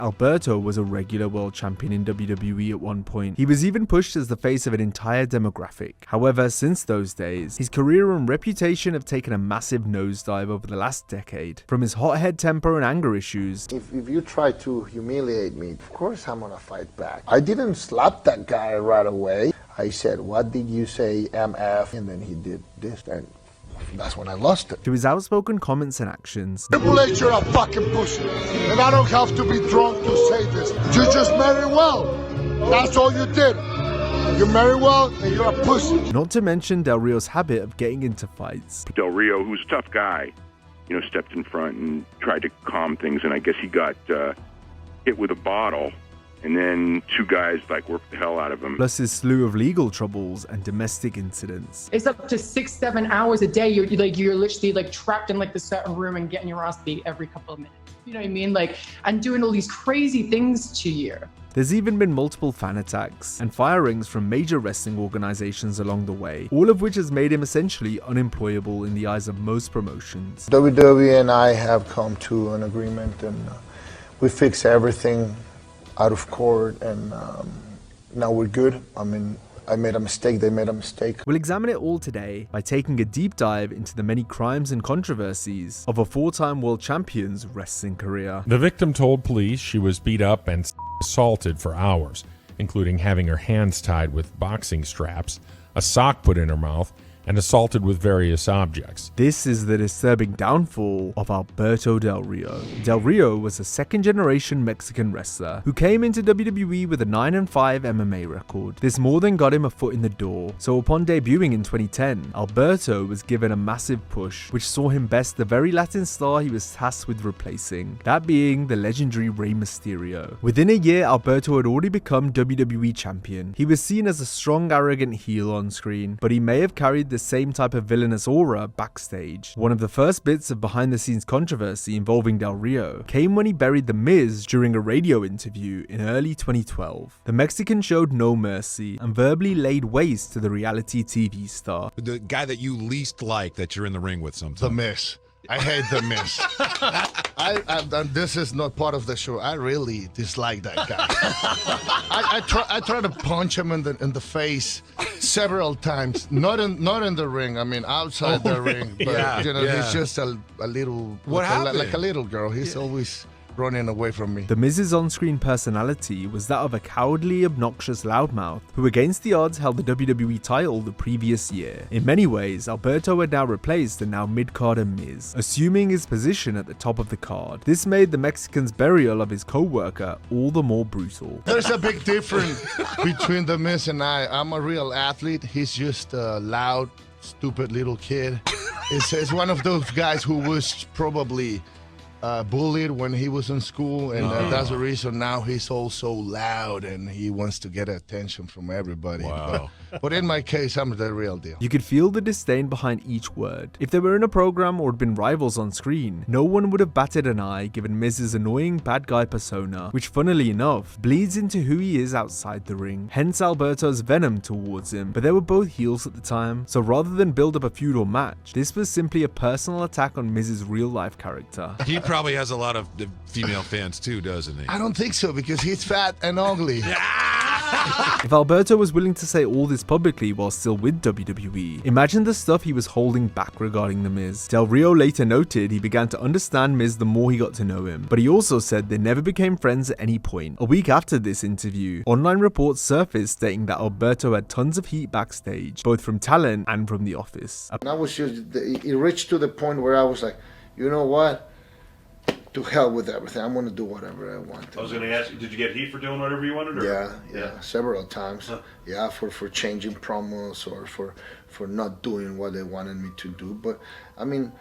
Alberto was a regular world champion in WWE at one point. He was even pushed as the face of an entire demographic. However, since those days, his career and reputation have taken a massive nosedive over the last decade. From his hothead temper and anger issues. If you try to humiliate me, of course I'm gonna fight back. I didn't slap that guy right away. I said, what did you say, MF? And then he did this, and that's when I lost it. To his outspoken comments and actions. Triple H, you're a fucking pussy. And I don't have to be drunk to say this. You just married well. That's all you did. You marry well, and you're a pussy. Not to mention Del Rio's habit of getting into fights. Del Rio, who's a tough guy, stepped in front and tried to calm things, and I guess he got hit with a bottle, and then two guys worked the hell out of him. Plus his slew of legal troubles and domestic incidents. It's up to 6-7 hours a day. You're literally trapped in this certain room and getting your ass beat every couple of minutes. You know what I mean? And doing all these crazy things to you. There's even been multiple fan attacks and firings from major wrestling organizations along the way, all of which has made him essentially unemployable in the eyes of most promotions. WWE and I have come to an agreement, and we fix everything out of court, and now we're good. I mean, I made a mistake, they made a mistake. We'll examine it all today by taking a deep dive into the many crimes and controversies of a 4-time world champion's wrestling career. The victim told police she was beat up and assaulted for hours, including having her hands tied with boxing straps, a sock put in her mouth, and assaulted with various objects. This is the disturbing downfall of Alberto Del Rio. Del Rio was a second-generation Mexican wrestler who came into WWE with a 9-5 MMA record. This more than got him a foot in the door, so upon debuting in 2010, Alberto was given a massive push, which saw him best the very Latin star he was tasked with replacing, that being the legendary Rey Mysterio. Within a year, Alberto had already become WWE champion. He was seen as a strong, arrogant heel on screen, but he may have carried the same type of villainous aura backstage. One of the first bits of behind-the-scenes controversy involving Del Rio came when he buried The Miz during a radio interview in early 2012. The Mexican showed no mercy and verbally laid waste to the reality TV star. The guy that you least like that you're in the ring with sometimes. The Miz. I hate The Miz. This is not part of the show. I really dislike that guy. I try to punch him in the face several times. Not in the ring. I mean, outside the ring. But he's just a little. What happened? Like a little girl. He's always running away from me. The Miz's on-screen personality was that of a cowardly, obnoxious loudmouth who against the odds held the WWE title the previous year. In many ways, Alberto had now replaced the now mid-carder Miz, assuming his position at the top of the card. This made the Mexican's burial of his co-worker all the more brutal. There's a big difference between The Miz and I. I'm a real athlete. He's just a loud, stupid little kid. It's one of those guys who was probably bullied when he was in school, and that's the reason now he's all so loud and he wants to get attention from everybody. Wow. But in my case, I'm the real deal. You could feel the disdain behind each word. If they were in a program or had been rivals on screen, no one would have batted an eye given Miz's annoying bad guy persona, which funnily enough, bleeds into who he is outside the ring, hence Alberto's venom towards him. But they were both heels at the time, so rather than build up a feud or match, this was simply a personal attack on Miz's real-life character. He probably has a lot of female fans too, doesn't he? I don't think so, because he's fat and ugly. If Alberto was willing to say all this publicly while still with WWE, imagine the stuff he was holding back regarding The Miz. Del Rio later noted he began to understand Miz the more he got to know him, but he also said they never became friends at any point. A week after this interview, online reports surfaced stating that Alberto had tons of heat backstage, both from talent and from the office. And I was just, it reached to the point where I was like, you know what? To hell with everything. I'm going to do whatever I want. I was going to ask you, did you get heat for doing whatever you wanted? Or? Yeah, several times. Huh. Yeah, for changing promos or for not doing what they wanted me to do. But, I mean,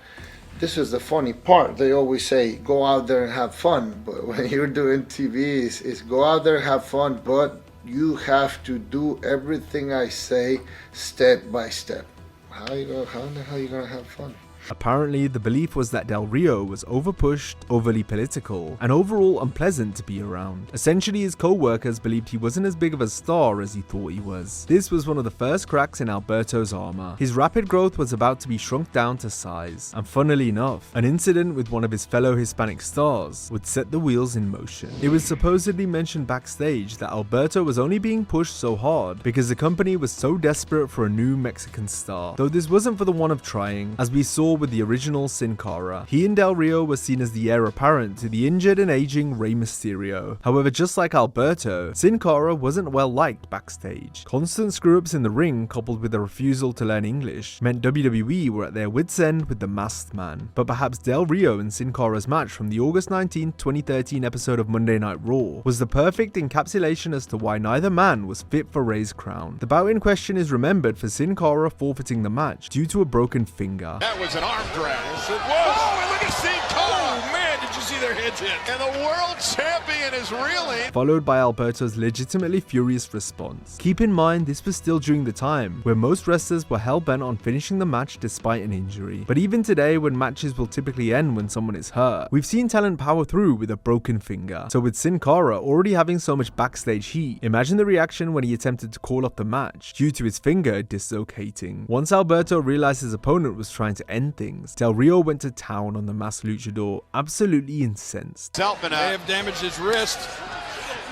this is the funny part. They always say, go out there and have fun. But when you're doing TV, it's go out there and have fun, but you have to do everything I say step by step. How the hell are you going to have fun? Apparently, the belief was that Del Rio was overpushed, overly political, and overall unpleasant to be around. Essentially, his co-workers believed he wasn't as big of a star as he thought he was. This was one of the first cracks in Alberto's armor. His rapid growth was about to be shrunk down to size, and funnily enough, an incident with one of his fellow Hispanic stars would set the wheels in motion. It was supposedly mentioned backstage that Alberto was only being pushed so hard because the company was so desperate for a new Mexican star, though this wasn't for the one of trying, as we saw with the original Sin Cara. He and Del Rio were seen as the heir apparent to the injured and aging Rey Mysterio. However, just like Alberto, Sin Cara wasn't well liked backstage. Constant screw-ups in the ring, coupled with a refusal to learn English, meant WWE were at their wits' end with the masked man. But perhaps Del Rio and Sin Cara's match from the August 19, 2013 episode of Monday Night Raw was the perfect encapsulation as to why neither man was fit for Rey's crown. The bout in question is remembered for Sin Cara forfeiting the match due to a broken finger. That was an arm drag. Yes, it was. Oh, and look at Sin Cara. Oh, man, did you see their heads hit? And the world champion is reeling. Followed by Alberto's legitimately furious response. Keep in mind, this was still during the time where most wrestlers were hell-bent on finishing the match despite an injury. But even today, when matches will typically end when someone is hurt, we've seen talent power through with a broken finger. So with Sin Cara already having so much backstage heat, imagine the reaction when he attempted to call off the match due to his finger dislocating. Once Alberto realized his opponent was trying to end things, Del Rio went to town on the masked luchador, absolutely incensed. May have damaged his wrist.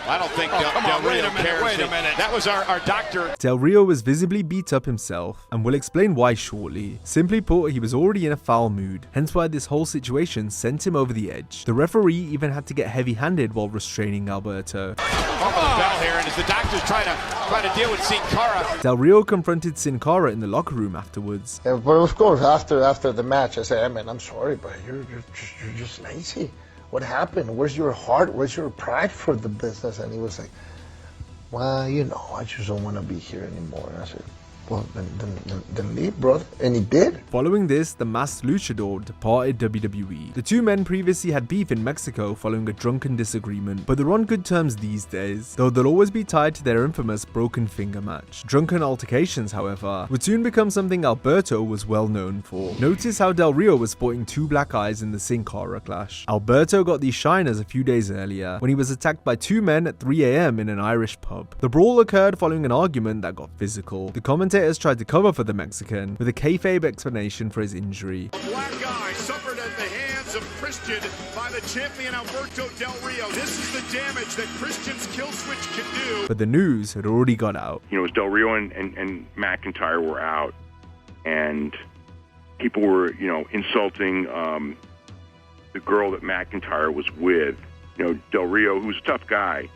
I don't think Del Rio cares. Wait a minute. That was our doctor. Del Rio was visibly beat up himself, and we'll explain why shortly. Simply put, he was already in a foul mood, hence why this whole situation sent him over the edge. The referee even had to get heavy-handed while restraining Alberto. Bell here, and as the doctor's trying to deal with Sin Cara. Del Rio confronted Sin Cara in the locker room afterwards. Yeah, but of course, after the match, I said, "Hey man, I'm sorry, but you're just lazy. What happened? Where's your heart? Where's your pride for the business?" And he was like, "Well, you know, I just don't want to be here anymore." And I said, "Well, then leave, brother." And he did. Following this, the masked luchador departed WWE. The two men previously had beef in Mexico following a drunken disagreement, but they're on good terms these days, though they'll always be tied to their infamous broken finger match. Drunken altercations, however, would soon become something Alberto was well known for. Notice how Del Rio was sporting two black eyes in the Sin Cara clash. Alberto got these shiners a few days earlier when he was attacked by two men at 3 AM in an Irish pub. The brawl occurred following an argument that got physical. The commentators tried to cover for the Mexican with a kayfabe explanation for his injury. A black eye suffered at the hands of Christian by the champion Alberto Del Rio. This is the damage that Christian's kill switch can do. But the news had already got out. You know, as Del Rio and McIntyre were out, and people were, you know, insulting the girl that McIntyre was with. You know, Del Rio, who's a tough guy,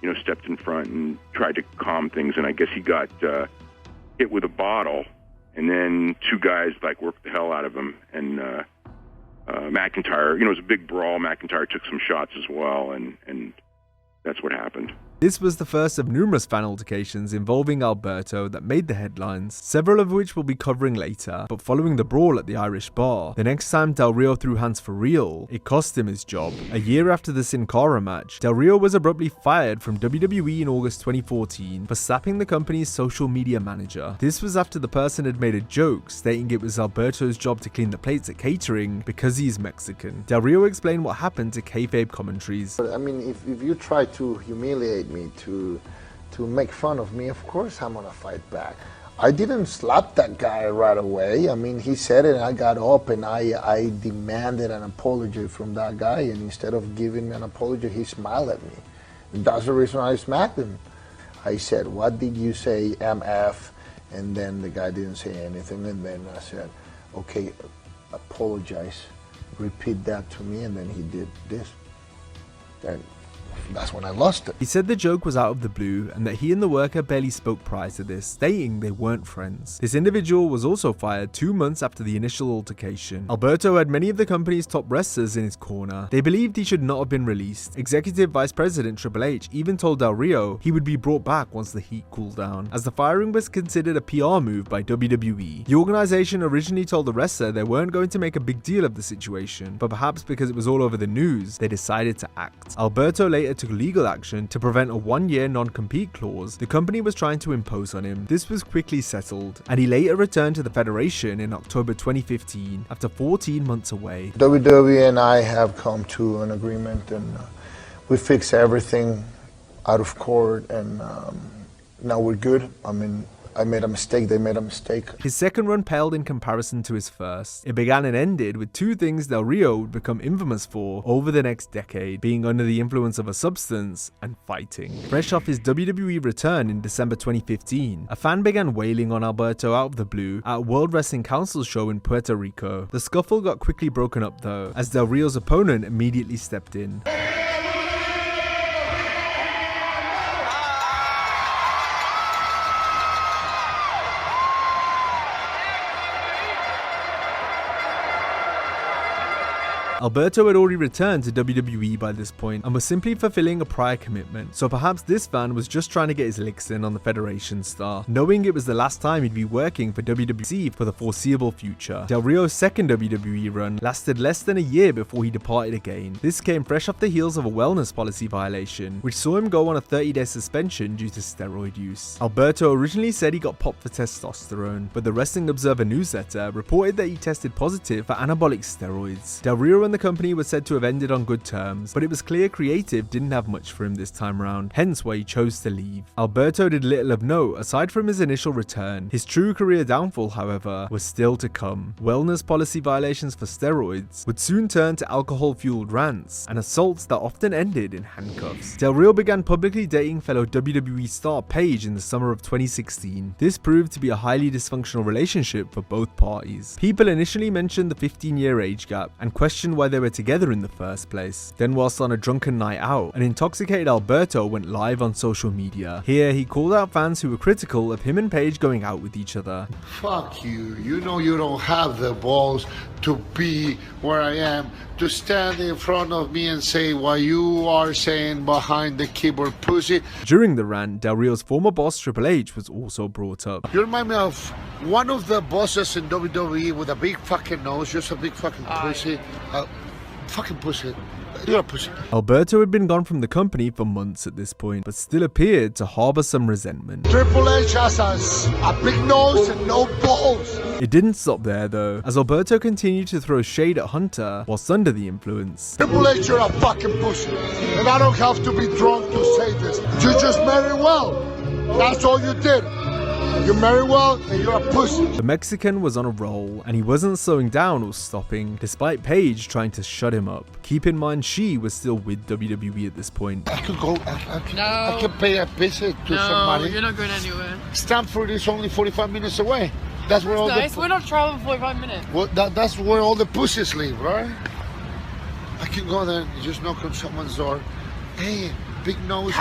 you know, stepped in front and tried to calm things, and I guess he got hit with a bottle, and then two guys like worked the hell out of him, and McIntyre, you know, it was a big brawl. McIntyre took some shots as well, and that's what happened. This was the first of numerous fan altercations involving Alberto that made the headlines, several of which we'll be covering later. But following the brawl at the Irish bar, the next time Del Rio threw hands for real, it cost him his job. A year after the Sin Cara match, Del Rio was abruptly fired from WWE in August 2014 for slapping the company's social media manager. This was after the person had made a joke stating it was Alberto's job to clean the plates at catering because he's Mexican. Del Rio explained what happened to kayfabe commentaries. I mean, if you try to humiliate me, to make fun of me, of course I'm gonna fight back. I didn't slap that guy right away. I mean, he said it and I got up and I demanded an apology from that guy, and instead of giving me an apology, he smiled at me. And that's the reason I smacked him. I said, "What did you say, MF?" And then the guy didn't say anything, and then I said, "Okay, apologize, repeat that to me," and then he did this. And that's when I lost it. He said the joke was out of the blue and that he and the worker barely spoke prior to this, stating they weren't friends. This individual was also fired 2 months after the initial altercation. Alberto had many of the company's top wrestlers in his corner. They believed he should not have been released. Executive Vice President Triple H even told Del Rio he would be brought back once the heat cooled down, as the firing was considered a PR move by WWE. The organization originally told the wrestler they weren't going to make a big deal of the situation, but perhaps because it was all over the news, they decided to act. Alberto later later took legal action to prevent a 1-year non-compete clause the company was trying to impose on him. This was quickly settled, and he later returned to the Federation in October 2015 after 14 months away. WWE and I have come to an agreement, and we fixed everything out of court, and now we're good. I mean, I made a mistake, they made a mistake. His second run paled in comparison to his first. It began and ended with two things Del Rio would become infamous for over the next decade, being under the influence of a substance and fighting. Fresh off his WWE return in December 2015, a fan began wailing on Alberto out of the blue at a World Wrestling Council show in Puerto Rico. The scuffle got quickly broken up though, as Del Rio's opponent immediately stepped in. Alberto had already returned to WWE by this point and was simply fulfilling a prior commitment, so perhaps this fan was just trying to get his licks in on the Federation star, knowing it was the last time he'd be working for WWE for the foreseeable future. Del Rio's second WWE run lasted less than a year before he departed again. This came fresh off the heels of a wellness policy violation, which saw him go on a 30-day suspension due to steroid use. Alberto originally said he got popped for testosterone, but the Wrestling Observer newsletter reported that he tested positive for anabolic steroids. Del Rio and the company was said to have ended on good terms, but it was clear creative didn't have much for him this time round, hence why he chose to leave. Alberto did little of note aside from his initial return. His true career downfall, however, was still to come. Wellness policy violations for steroids would soon turn to alcohol-fueled rants and assaults that often ended in handcuffs. Del Rio began publicly dating fellow WWE star Paige in the summer of 2016. This proved to be a highly dysfunctional relationship for both parties. People initially mentioned the 15-year age gap and questioned why they were together in the first place. Then, whilst on a drunken night out, an intoxicated Alberto went live on social media. Here, he called out fans who were critical of him and Paige going out with each other. Fuck you. You know you don't have the balls to be where I am, to stand in front of me and say what you are saying behind the keyboard, pussy. During the rant, Del Rio's former boss Triple H was also brought up. You remind me of one of the bosses in WWE with a big fucking nose, just a big fucking pussy. Fucking pussy. You're a pussy. Alberto had been gone from the company for months at this point, but still appeared to harbor some resentment. Triple H has a big nose and no balls. It didn't stop there though, as Alberto continued to throw shade at Hunter whilst under the influence. Triple H, you're a fucking pussy. And I don't have to be drunk to say this. You just marry well. That's all you did. You marry well and you're a pussy. The Mexican was on a roll, and he wasn't slowing down or stopping, despite Paige trying to shut him up. Keep in mind she was still with WWE at this point. I could go, I can pay a visit to somebody. No, you're not going anywhere. Stanford is only 45 minutes away. That's where all nice. We're not traveling 45 minutes. Well, that's where all the pussies live, right? I can go there and just knock on someone's door. Hey, big nose.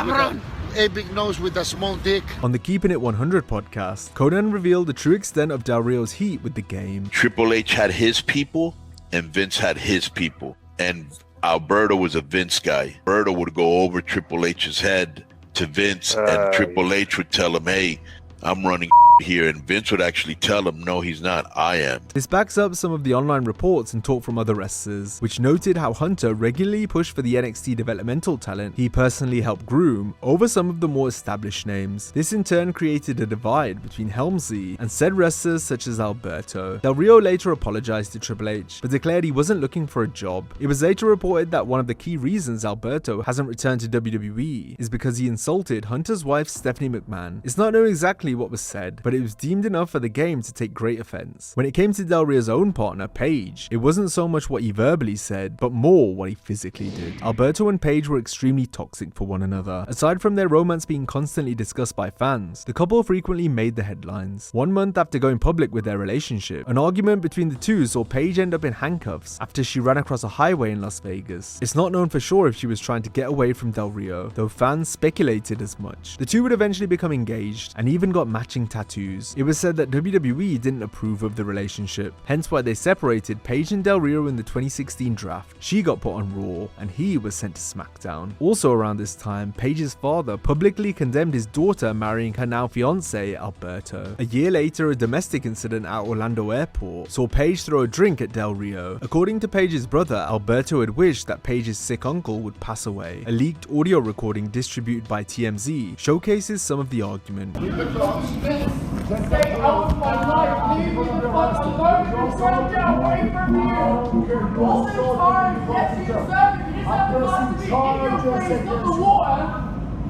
A big nose with a small dick. On the Keeping It 100 podcast, Conan revealed the true extent of Del Rio's heat with the game. Triple H had his people, and Vince had his people. And Alberto was a Vince guy. Alberto would go over Triple H's head to Vince, and Triple H would tell him, hey, I'm running here, and Vince would actually tell him, no, he's not, I am. This backs up some of the online reports and talk from other wrestlers, which noted how Hunter regularly pushed for the NXT developmental talent he personally helped groom over some of the more established names. This in turn created a divide between Helmsley and said wrestlers such as Alberto. Del Rio later apologized to Triple H, but declared he wasn't looking for a job. It was later reported that one of the key reasons Alberto hasn't returned to WWE is because he insulted Hunter's wife Stephanie McMahon. It's not known exactly what was said, but it was deemed enough for the game to take great offense. When it came to Del Rio's own partner, Paige, it wasn't so much what he verbally said, but more what he physically did. Alberto and Paige were extremely toxic for one another. Aside from their romance being constantly discussed by fans, the couple frequently made the headlines. 1 month after going public with their relationship, an argument between the two saw Paige end up in handcuffs after she ran across a highway in Las Vegas. It's not known for sure if she was trying to get away from Del Rio, though fans speculated as much. The two would eventually become engaged and even got matching tattoos tattoos. It was said that WWE didn't approve of the relationship, hence why they separated Paige and Del Rio in the 2016 draft. She got put on Raw, and he was sent to SmackDown. Also around this time, Paige's father publicly condemned his daughter marrying her now fiance, Alberto. A year later, a domestic incident at Orlando Airport saw Paige throw a drink at Del Rio. According to Paige's brother, Alberto had wished that Paige's sick uncle would pass away. A leaked audio recording distributed by TMZ showcases some of the argument. Stay out of my life. Leave me the fuck alone. I'm trying to get away from you. All the time. Yes, you deserve it. You just have to last to be in your face, not the water.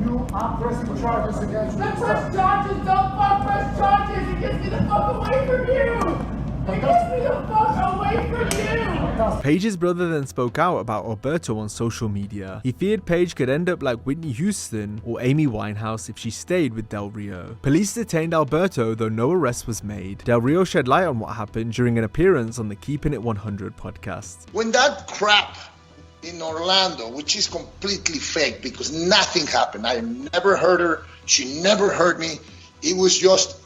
You are pressing charges against me. Don't press charges. Don't fuck press charges. It gets me the fuck away from you. It gets me the fuck away from you. Paige's brother then spoke out about Alberto on social media. He feared Paige could end up like Whitney Houston or Amy Winehouse if she stayed with Del Rio. Police detained Alberto, though no arrest was made. Del Rio shed light on what happened during an appearance on the Keeping It 100 podcast. When that crap in Orlando, which is completely fake because nothing happened. I never heard her. She never heard me. It was just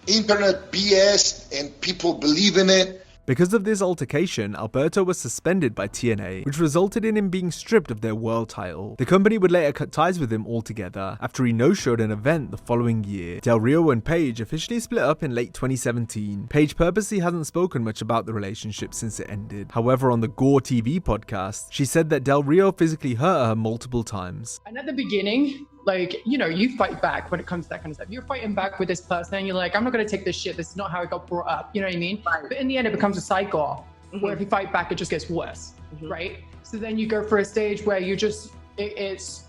internet BS and people believe in it. Because of this altercation, Alberto was suspended by TNA, which resulted in him being stripped of their world title. The company would later cut ties with him altogether after he no-showed an event the following year. Del Rio and Paige officially split up in late 2017. Paige purposely hasn't spoken much about the relationship since it ended. However, on the Gore TV podcast, she said that Del Rio physically hurt her multiple times. And at the beginning, like, you know, you fight back when it comes to that kind of stuff. You're fighting back with this person and you're like, I'm not going to take this shit. This is not how I got brought up. You know what I mean? Right. But in the end, it becomes a cycle where if you fight back, it just gets worse, right? So then you go for a stage where you just, it's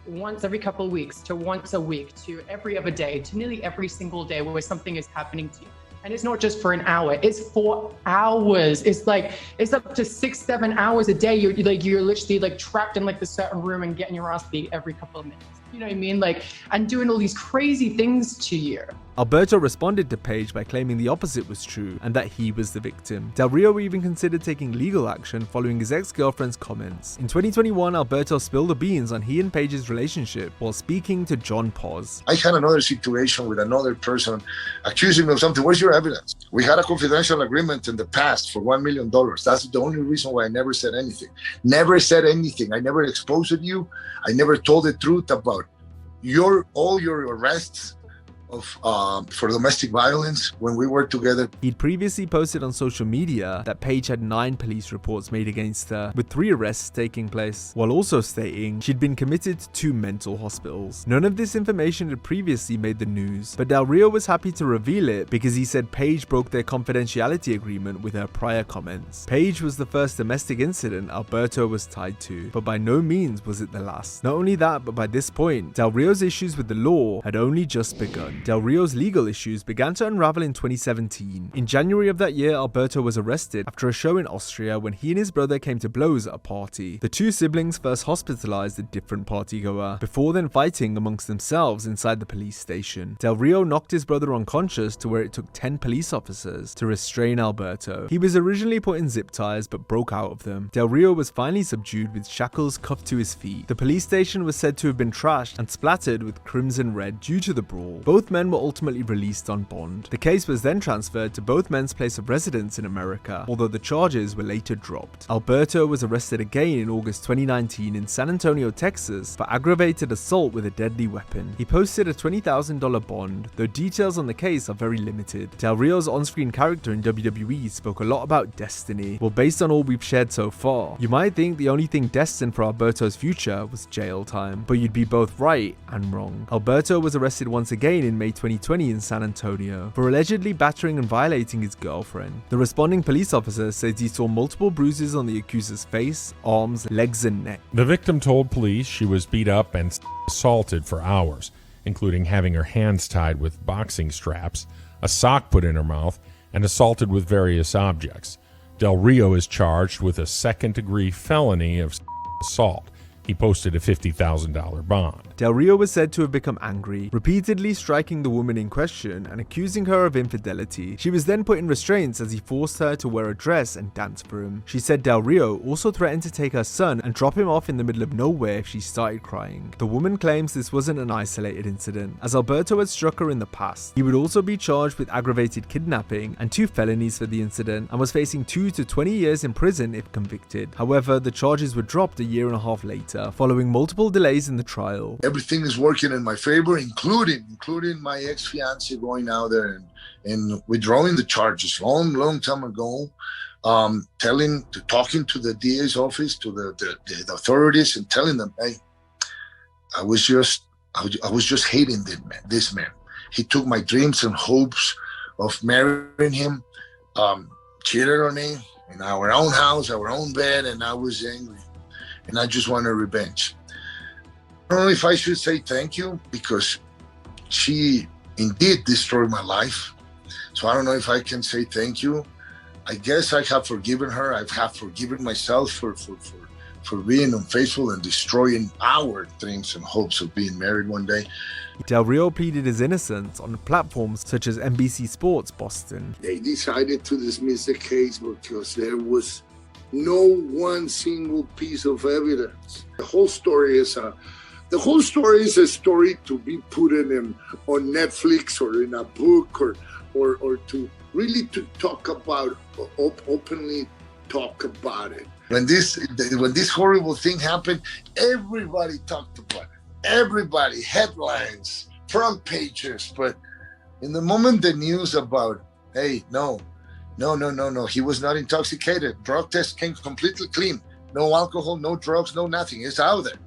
once every couple of weeks to once a week to every other day to nearly every single day where something is happening to you. And it's not just for an hour, it's for hours. It's like, it's up to 6-7 hours a day. You're literally like trapped in like this certain room and getting your ass beat every couple of minutes. You know what I mean? Like, and doing all these crazy things to you. Alberto responded to Paige by claiming the opposite was true and that he was the victim. Del Rio even considered taking legal action following his ex-girlfriend's comments. In 2021, Alberto spilled the beans on he and Paige's relationship while speaking to John Paz. I had another situation with another person accusing me of something. Where's your evidence? We had a confidential agreement in the past for $1 million. That's the only reason why I never said anything. Never said anything. I never exposed you. I never told the truth about all your arrests for domestic violence when we worked together. He'd previously posted on social media that Paige had 9 police reports made against her, with 3 arrests taking place, while also stating she'd been committed to 2 mental hospitals. None of this information had previously made the news, but Del Rio was happy to reveal it because he said Paige broke their confidentiality agreement with her prior comments. Paige was the first domestic incident Alberto was tied to, but by no means was it the last. Not only that, but by this point, Del Rio's issues with the law had only just begun. Del Rio's legal issues began to unravel in 2017. In January of that year, Alberto was arrested after a show in Austria when he and his brother came to blows at a party. The 2 siblings first hospitalized a different partygoer, before then fighting amongst themselves inside the police station. Del Rio knocked his brother unconscious to where it took 10 police officers to restrain Alberto. He was originally put in zip ties but broke out of them. Del Rio was finally subdued with shackles cuffed to his feet. The police station was said to have been trashed and splattered with crimson red due to the brawl. Both men were ultimately released on bond. The case was then transferred to both men's place of residence in America, although the charges were later dropped. Alberto was arrested again in August 2019 in San Antonio, Texas for aggravated assault with a deadly weapon. He posted a $20,000 bond, though details on the case are very limited. Del Rio's on-screen character in WWE spoke a lot about destiny. Well, based on all we've shared so far, you might think the only thing destined for Alberto's future was jail time, but you'd be both right and wrong. Alberto was arrested once again in May 2020 in San Antonio for allegedly battering and violating his girlfriend. The responding police officer says he saw multiple bruises on the accuser's face, arms, legs, and neck. The victim told police she was beat up and assaulted for hours, including having her hands tied with boxing straps, a sock put in her mouth, and assaulted with various objects. Del Rio is charged with a second-degree felony of assault. He posted a $50,000 bond. Del Rio was said to have become angry, repeatedly striking the woman in question and accusing her of infidelity. She was then put in restraints as he forced her to wear a dress and dance for him. She said Del Rio also threatened to take her son and drop him off in the middle of nowhere if she started crying. The woman claims this wasn't an isolated incident, as Alberto had struck her in the past. He would also be charged with aggravated kidnapping and 2 felonies for the incident and was facing 2 to 20 years in prison if convicted. However, the charges were dropped a year and a half later, following multiple delays in the trial. Everything is working in my favor, including my ex-fiance going out there and withdrawing the charges long time ago, talking to the DA's office, to the authorities, and telling them, hey, I was just hating this man. He took my dreams and hopes of marrying him, cheated on me in our own house, our own bed, and I was angry. And I just wanted revenge. I don't know if I should say thank you, because she indeed destroyed my life. So I don't know if I can say thank you. I guess I have forgiven her. I have forgiven myself for being unfaithful and destroying our dreams and hopes of being married one day. Del Rio pleaded his innocence on platforms such as NBC Sports Boston. They decided to dismiss the case because there was no one single piece of evidence. The whole story is a story to be put on Netflix or in a book or to really to talk about, openly talk about it. When this horrible thing happened, everybody talked about it. Everybody, headlines, front pages. But in the moment the news about, hey, no, he was not intoxicated. Drug test came completely clean. No alcohol, no drugs, no nothing. It's out there.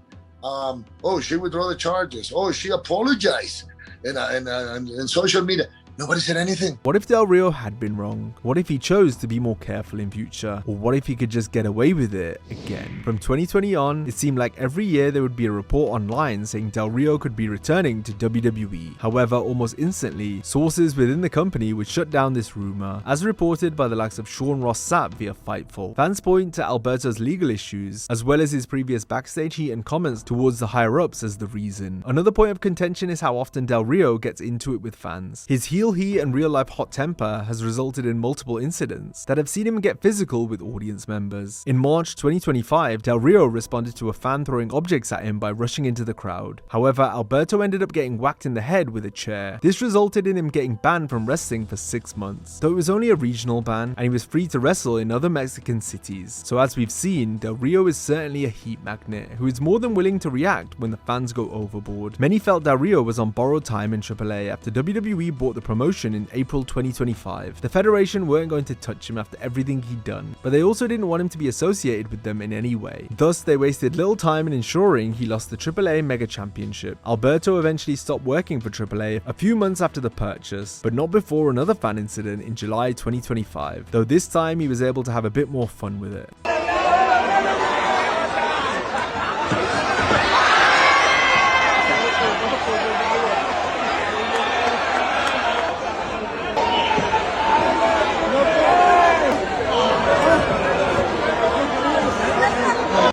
Oh, she withdrew the charges. Oh, she apologized. And social media. Nobody said anything. What if Del Rio had been wrong? What if he chose to be more careful in future? Or what if he could just get away with it again? From 2020 on, it seemed like every year there would be a report online saying Del Rio could be returning to WWE. However, almost instantly, sources within the company would shut down this rumor, as reported by the likes of Sean Ross Sapp via Fightful. Fans point to Alberto's legal issues, as well as his previous backstage heat and comments towards the higher-ups as the reason. Another point of contention is how often Del Rio gets into it with fans. His heel heat and real-life hot temper has resulted in multiple incidents that have seen him get physical with audience members. In March 2025, Del Rio responded to a fan throwing objects at him by rushing into the crowd. However, Alberto ended up getting whacked in the head with a chair. This resulted in him getting banned from wrestling for 6 months. Though it was only a regional ban, and he was free to wrestle in other Mexican cities. So as we've seen, Del Rio is certainly a heat magnet, who is more than willing to react when the fans go overboard. Many felt Del Rio was on borrowed time in AAA after WWE bought the promotion in April 2025. The Federation weren't going to touch him after everything he'd done, but they also didn't want him to be associated with them in any way. Thus, they wasted little time in ensuring he lost the AAA Mega Championship. Alberto eventually stopped working for AAA a few months after the purchase, but not before another fan incident in July 2025, though this time he was able to have a bit more fun with it.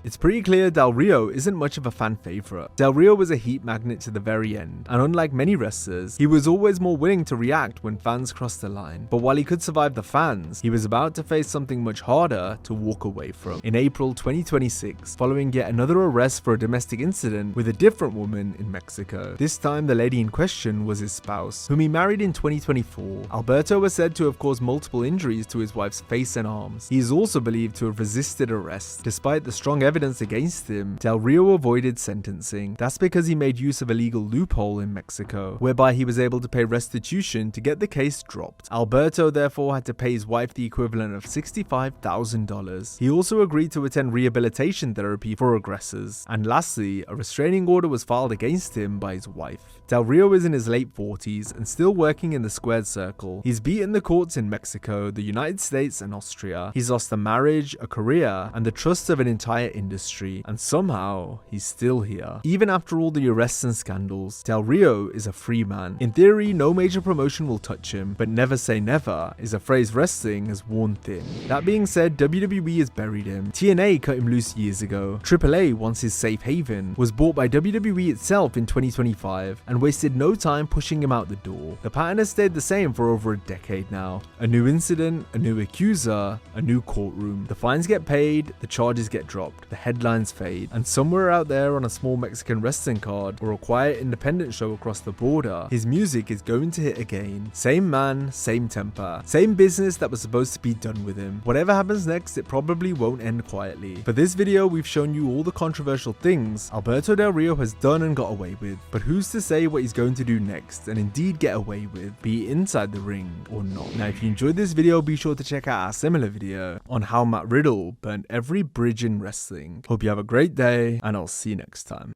It's pretty clear Del Rio isn't much of a fan favorite. Del Rio was a heat magnet to the very end, and unlike many wrestlers, he was always more willing to react when fans crossed the line. But while he could survive the fans, he was about to face something much harder to walk away from. In April 2026, following yet another arrest for a domestic incident with a different woman in Mexico. This time the lady in question was his spouse, whom he married in 2024. Alberto was said to have caused multiple injuries to his wife's face and arms. He is also believed to have resisted arrest. Despite the strong evidence against him, Del Rio avoided sentencing. That's because he made use of a legal loophole in Mexico, whereby he was able to pay restitution to get the case dropped. Alberto therefore had to pay his wife the equivalent of $65,000. He also agreed to attend rehabilitation therapy for aggressors. And lastly, a restraining order was filed against him by his wife. Del Rio is in his late 40s and still working in the squared circle. He's beaten the courts in Mexico, the United States, and Austria. He's lost a marriage, a career, and the trust of an entire industry. Street, and somehow he's still here. Even after all the arrests and scandals, Del Rio is a free man. In theory, no major promotion will touch him, but never say never is a phrase wrestling has worn thin. That being said, WWE has buried him. TNA cut him loose years ago. AAA, once his safe haven, was bought by WWE itself in 2025 and wasted no time pushing him out the door. The pattern has stayed the same for over a decade now. A new incident, a new accuser, a new courtroom. The fines get paid, the charges get dropped, the headlines fade, and somewhere out there on a small Mexican wrestling card or a quiet independent show across the border, his music is going to hit again. Same man, same temper, same business that was supposed to be done with him. Whatever happens next, it probably won't end quietly. For this video, we've shown you all the controversial things Alberto Del Rio has done and got away with, but who's to say what he's going to do next and indeed get away with, be it inside the ring or not. Now, if you enjoyed this video, be sure to check out our similar video on how Matt Riddle burned every bridge in wrestling. Hope you have a great day, and I'll see you next time.